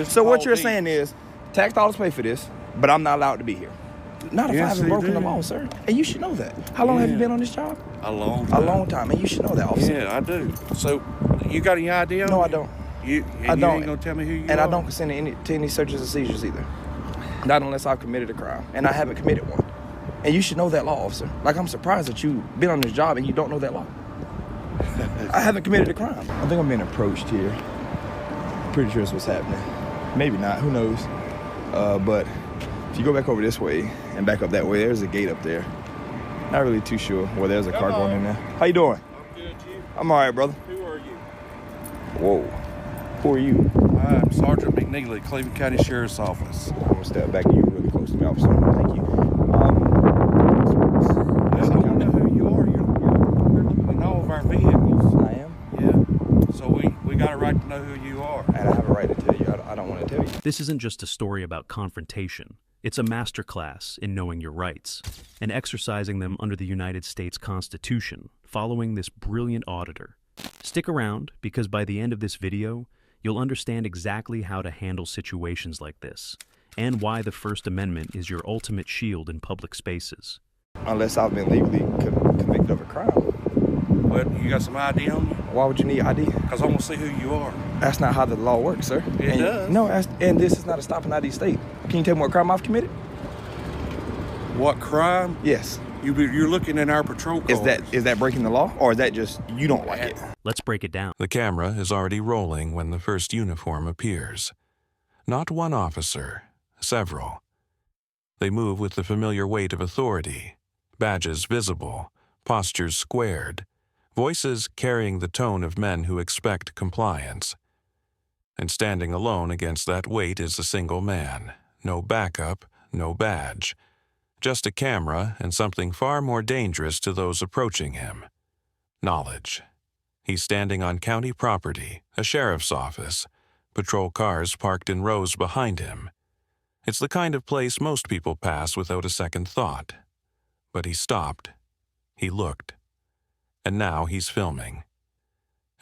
So what you're saying is, tax dollars pay for this, but I'm not allowed to be here. Not if I haven't broken the law, sir. And you should know that. How long have you been on this job? A long time. A long time, and you should know that, officer. Yeah, I do. So, you got any idea? No, I don't. You ain't gonna tell me who you are? And I don't consent to any searches and seizures either. Not unless I've committed a crime, and I haven't committed one. And you should know that law, officer. Like, I'm surprised that you've been on this job and you don't know that law. I haven't committed a crime. I think I'm being approached here. Pretty sure that's what's happening. Maybe not, who knows? But if you go back over this way and back up that way, there's a gate up there. Not really too sure where there's a car going in there. How you doing? I'm good, you? I'm all right, brother. Who are you? Whoa. Who are you? I'm Sergeant McNeely, Cleveland County Sheriff's Office. I'm gonna step back to you really close to me, officer. Thank you. I don't know who you are. You're looking in all of our vehicles. I am? Yeah. So we got a right to know who you are. And I have a right to tell you. I don't want to tell you. This isn't just a story about confrontation. It's a masterclass in knowing your rights and exercising them under the United States Constitution, following this brilliant auditor. Stick around, because by the end of this video, you'll understand exactly how to handle situations like this, and why the First Amendment is your ultimate shield in public spaces. Unless I've been legally convicted of a crime. But you got some ID on you? Why would you need ID? Because I want to see who you are. That's not how the law works, sir. It does. No, and this is not a stop and ID state. Can you tell me what crime I've committed? What crime? Yes. You're looking in our patrol cars. Is that breaking the law, or is that just you don't like it? Let's break it down. The camera is already rolling when the first uniform appears. Not one officer, several. They move with the familiar weight of authority, badges visible, postures squared, voices carrying the tone of men who expect compliance. And standing alone against that weight is a single man. No backup, no badge. Just a camera and something far more dangerous to those approaching him. Knowledge. He's standing on county property, a sheriff's office, patrol cars parked in rows behind him. It's the kind of place most people pass without a second thought. But he stopped. He looked. And now he's filming.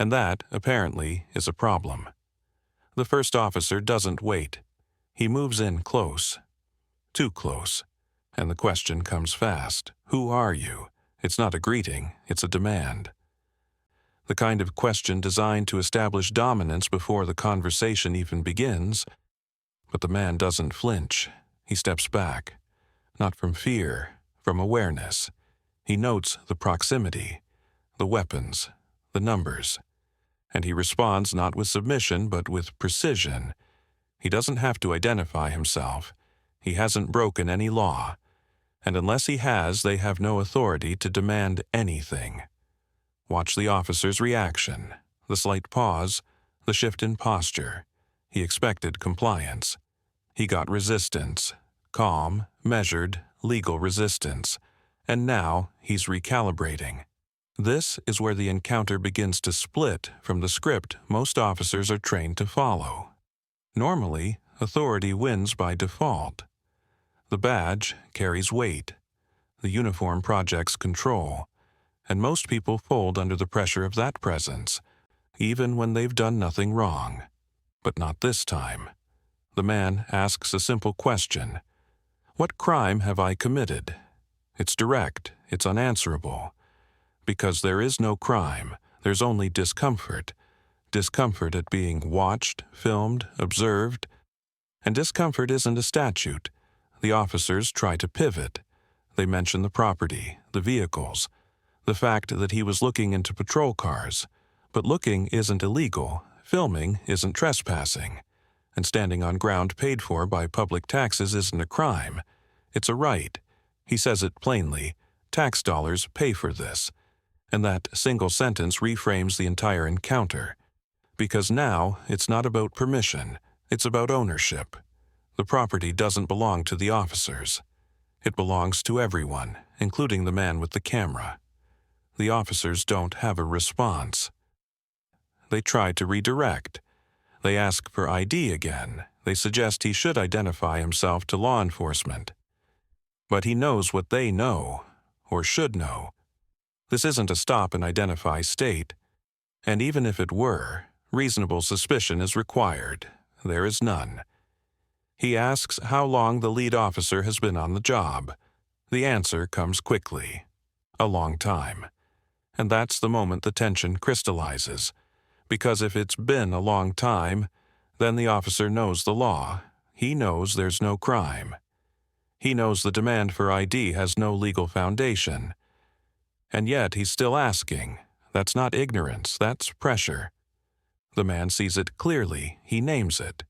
And that, apparently, is a problem. The first officer doesn't wait. He moves in close. Too close. And the question comes fast. Who are you? It's not a greeting, it's a demand. The kind of question designed to establish dominance before the conversation even begins. But the man doesn't flinch. He steps back. Not from fear, from awareness. He notes the proximity, the weapons, the numbers. And he responds not with submission, but with precision. He doesn't have to identify himself. He hasn't broken any law. And unless he has, they have no authority to demand anything. Watch the officer's reaction, the slight pause, the shift in posture. He expected compliance. He got resistance, calm, measured, legal resistance. And now he's recalibrating. This is where the encounter begins to split from the script most officers are trained to follow. Normally, authority wins by default. The badge carries weight. The uniform projects control. And most people fold under the pressure of that presence, even when they've done nothing wrong. But not this time. The man asks a simple question. What crime have I committed? It's direct, it's unanswerable. Because there is no crime, there's only discomfort. Discomfort at being watched, filmed, observed. And discomfort isn't a statute. The officers try to pivot. They mention the property, the vehicles, the fact that he was looking into patrol cars. But looking isn't illegal, filming isn't trespassing, and standing on ground paid for by public taxes isn't a crime. It's a right. He says it plainly. Tax dollars pay for this. And that single sentence reframes the entire encounter. Because now it's not about permission, it's about ownership. The property doesn't belong to the officers. It belongs to everyone, including the man with the camera. The officers don't have a response. They try to redirect. They ask for ID again. They suggest he should identify himself to law enforcement. But he knows what they know, or should know. This isn't a stop and identify state. And even if it were, reasonable suspicion is required. there is none. He asks how long the lead officer has been on the job. The answer comes quickly. A long time. And that's the moment the tension crystallizes. Because if it's been a long time, then the officer knows the law. He knows there's no crime. He knows the demand for ID has no legal foundation. And yet he's still asking. That's not ignorance, that's pressure. The man sees it clearly, he names it.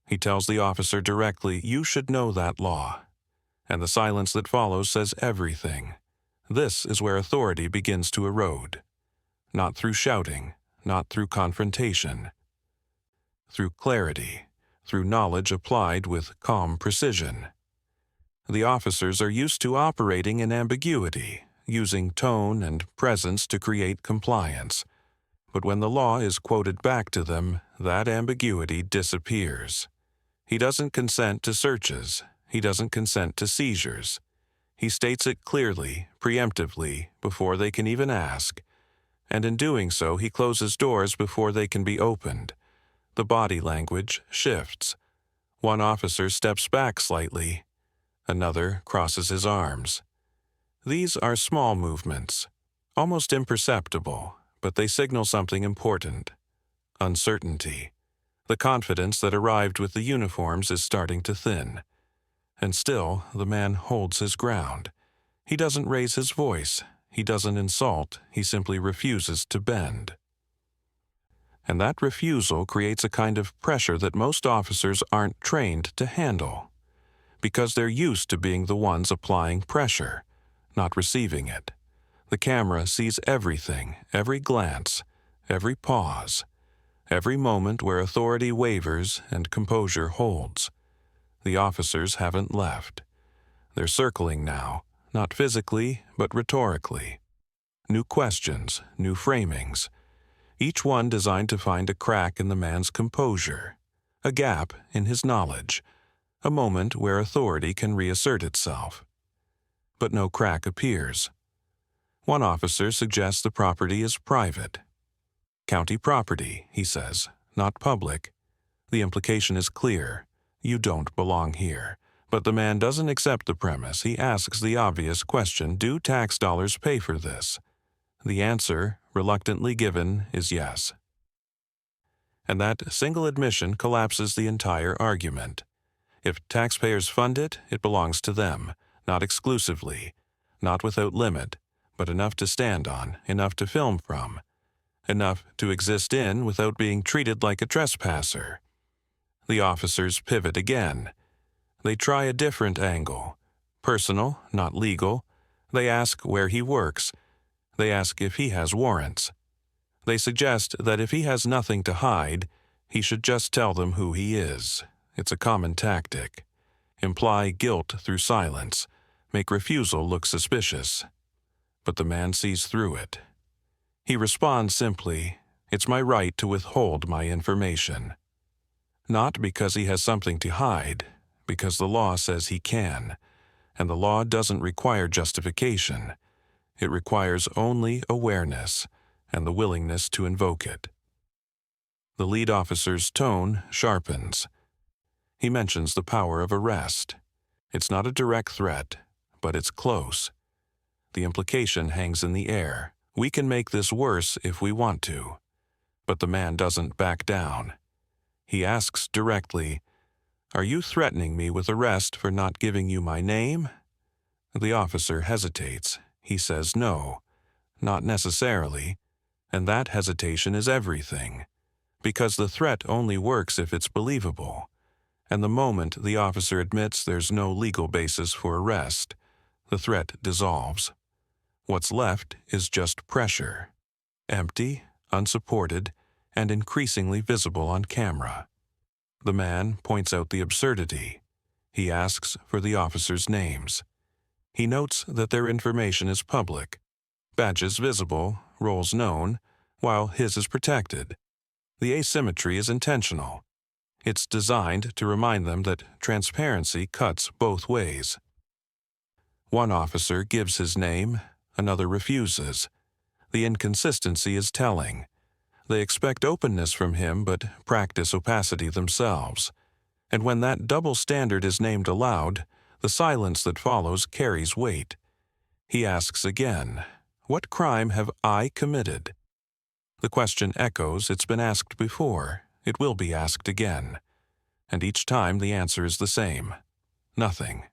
He tells the officer directly, "You should know that law." And the silence that follows says everything. This is where authority begins to erode. Not through shouting, not through confrontation. Through clarity, through knowledge applied with calm precision. The officers are used to operating in ambiguity, using tone and presence to create compliance. But when the law is quoted back to them, that ambiguity disappears. He doesn't consent to searches. He doesn't consent to seizures. He states it clearly, preemptively, before they can even ask. And in doing so, he closes doors before they can be opened. The body language shifts. One officer steps back slightly. Another crosses his arms. These are small movements, almost imperceptible, but they signal something important. Uncertainty. The confidence that arrived with the uniforms is starting to thin. And still, the man holds his ground. He doesn't raise his voice. He doesn't insult. He simply refuses to bend. And that refusal creates a kind of pressure that most officers aren't trained to handle. Because they're used to being the ones applying pressure, not receiving it. The camera sees everything, every glance, every pause, every moment where authority wavers and composure holds. The officers haven't left. They're circling now, not physically, but rhetorically. New questions, new framings, each one designed to find a crack in the man's composure, a gap in his knowledge, a moment where authority can reassert itself. But no crack appears. One officer suggests the property is private. County property, he says, not public. The implication is clear. You don't belong here. But the man doesn't accept the premise. He asks the obvious question, do tax dollars pay for this? The answer, reluctantly given, is yes. And that single admission collapses the entire argument. If taxpayers fund it, it belongs to them, not exclusively, not without limit, but enough to stand on, enough to film from, enough to exist in without being treated like a trespasser. The officers pivot again. They try a different angle. Personal, not legal. They ask where he works. They ask if he has warrants. They suggest that if he has nothing to hide, he should just tell them who he is. It's a common tactic. Imply guilt through silence. Make refusal look suspicious. But the man sees through it. He responds simply, "It's my right to withhold my information." Not because he has something to hide, because the law says he can, and the law doesn't require justification. It requires only awareness and the willingness to invoke it. The lead officer's tone sharpens. He mentions the power of arrest. It's not a direct threat, but it's close. The implication hangs in the air. We can make this worse if we want to. But the man doesn't back down. He asks directly, "Are you threatening me with arrest for not giving you my name?" The officer hesitates. He says no, not necessarily, and that hesitation is everything, because the threat only works if it's believable. And the moment the officer admits there's no legal basis for arrest, the threat dissolves. What's left is just pressure, empty, unsupported, and increasingly visible on camera. The man points out the absurdity. He asks for the officers' names. He notes that their information is public, badges visible, roles known, while his is protected. The asymmetry is intentional. It's designed to remind them that transparency cuts both ways. One officer gives his name, another refuses. The inconsistency is telling. They expect openness from him but practice opacity themselves. And when that double standard is named aloud, the silence that follows carries weight. He asks again, "What crime have I committed?" The question echoes, it's been asked before, it will be asked again. And each time the answer is the same. Nothing.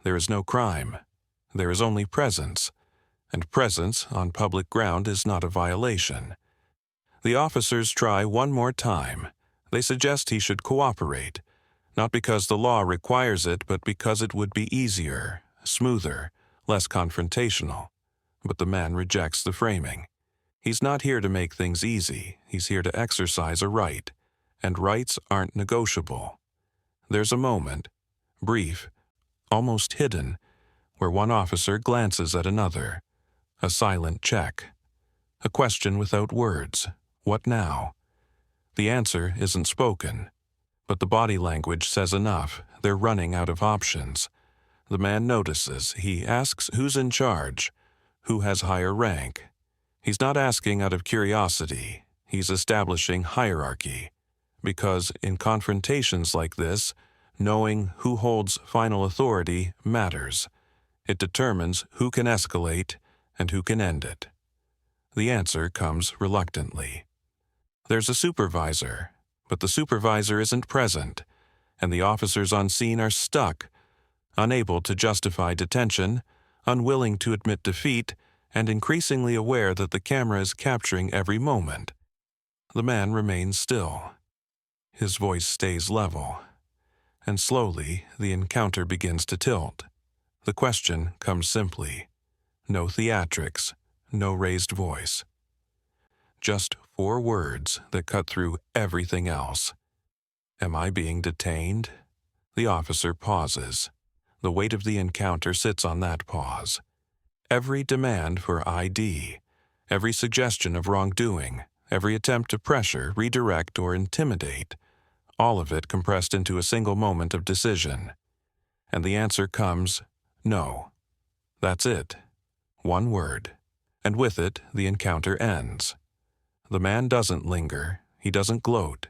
There is no crime. There is only presence. And presence on public ground is not a violation. The officers try one more time. They suggest he should cooperate, not because the law requires it, but because it would be easier, smoother, less confrontational. But the man rejects the framing. He's not here to make things easy. He's here to exercise a right, and rights aren't negotiable. There's a moment, brief, almost hidden, where one officer glances at another. A silent check. A question without words. What now? The answer isn't spoken, but the body language says enough. They're running out of options. The man notices. He asks who's in charge, who has higher rank. He's not asking out of curiosity. He's establishing hierarchy. Because in confrontations like this, knowing who holds final authority matters. It determines who can escalate and who can end it. The answer comes reluctantly. There's a supervisor, but the supervisor isn't present, and the officers on scene are stuck, unable to justify detention, unwilling to admit defeat, and increasingly aware that the camera is capturing every moment. The man remains still. His voice stays level, and slowly the encounter begins to tilt. The question comes simply. No theatrics, no raised voice. Just 4 words that cut through everything else. Am I being detained? The officer pauses. The weight of the encounter sits on that pause. Every demand for ID, every suggestion of wrongdoing, every attempt to pressure, redirect, or intimidate, all of it compressed into a single moment of decision. And the answer comes, no. That's it. 1 word. And with it, the encounter ends. The man doesn't linger. He doesn't gloat.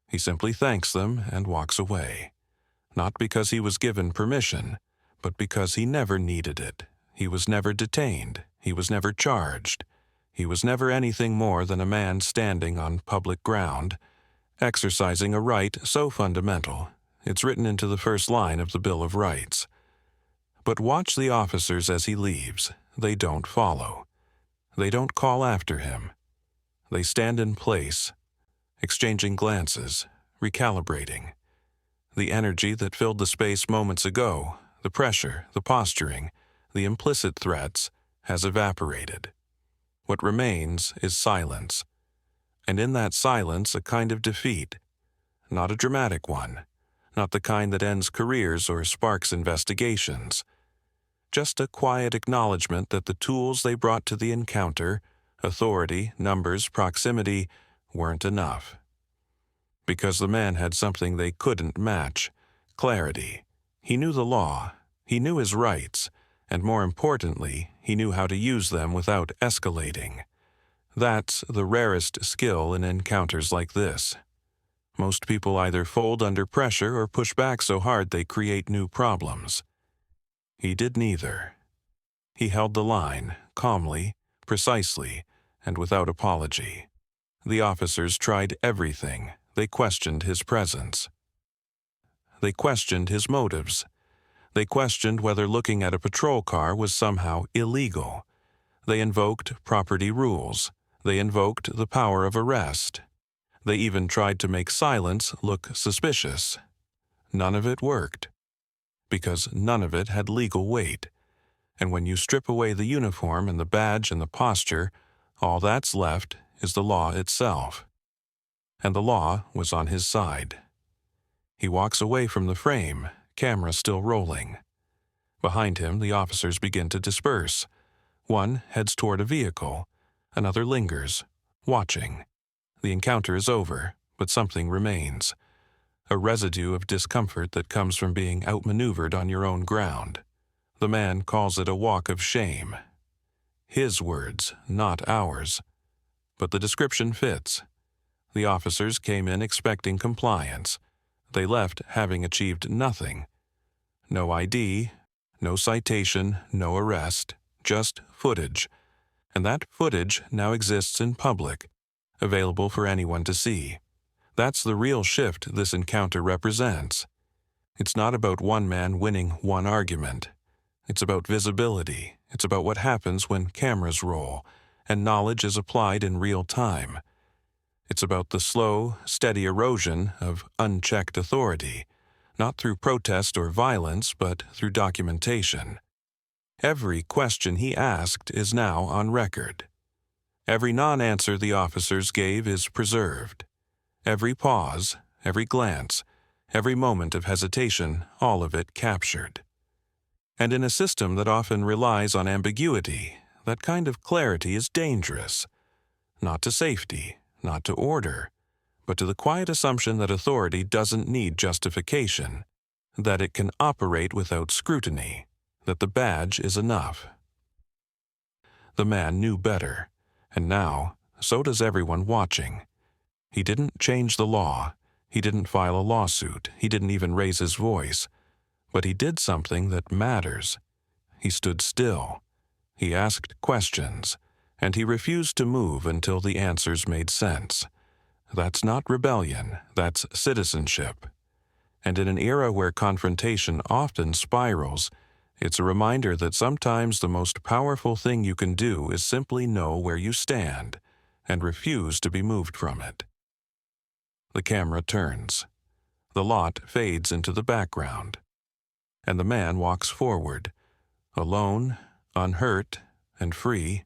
He simply thanks them and walks away. Not because he was given permission, but because he never needed it. He was never detained. He was never charged. He was never anything more than a man standing on public ground, exercising a right so fundamental, it's written into the first line of the Bill of Rights. But watch the officers as he leaves. They don't follow. They don't call after him. They stand in place, exchanging glances, recalibrating. The energy that filled the space moments ago, the pressure, the posturing, the implicit threats, has evaporated. What remains is silence. And in that silence, a kind of defeat. Not a dramatic one. Not the kind that ends careers or sparks investigations. Just a quiet acknowledgement that the tools they brought to the encounter, authority, numbers, proximity, weren't enough. Because the man had something they couldn't match, clarity. He knew the law, he knew his rights, and more importantly, he knew how to use them without escalating. That's the rarest skill in encounters like this. Most people either fold under pressure or push back so hard they create new problems. He did neither. He held the line, calmly, precisely, and without apology. The officers tried everything. They questioned his presence. They questioned his motives. They questioned whether looking at a patrol car was somehow illegal. They invoked property rules. They invoked the power of arrest. They even tried to make silence look suspicious. None of it worked, because none of it had legal weight. And when you strip away the uniform and the badge and the posture, all that's left is the law itself. And the law was on his side. He walks away from the frame, camera still rolling. Behind him, the officers begin to disperse. One heads toward a vehicle. Another lingers, watching. The encounter is over, but something remains. A residue of discomfort that comes from being outmaneuvered on your own ground. The man calls it a walk of shame. His words, not ours. but the description fits. The officers came in expecting compliance. They left having achieved nothing. No ID, no citation, no arrest, just footage. And that footage now exists in public, available for anyone to see. That's the real shift this encounter represents. It's not about one man winning one argument. It's about visibility. It's about what happens when cameras roll and knowledge is applied in real time. It's about the slow, steady erosion of unchecked authority, not through protest or violence, but through documentation. Every question he asked is now on record. Every non-answer the officers gave is preserved. Every pause, every glance, every moment of hesitation, all of it captured. And in a system that often relies on ambiguity, that kind of clarity is dangerous. Not to safety, not to order, but to the quiet assumption that authority doesn't need justification, that it can operate without scrutiny, that the badge is enough. The man knew better, and now, so does everyone watching. He didn't change the law, he didn't file a lawsuit, he didn't even raise his voice, but he did something that matters. He stood still, he asked questions, and he refused to move until the answers made sense. That's not rebellion, that's citizenship. And in an era where confrontation often spirals, it's a reminder that sometimes the most powerful thing you can do is simply know where you stand and refuse to be moved from it. The camera turns. The lot fades into the background. And the man walks forward, alone, unhurt, and free,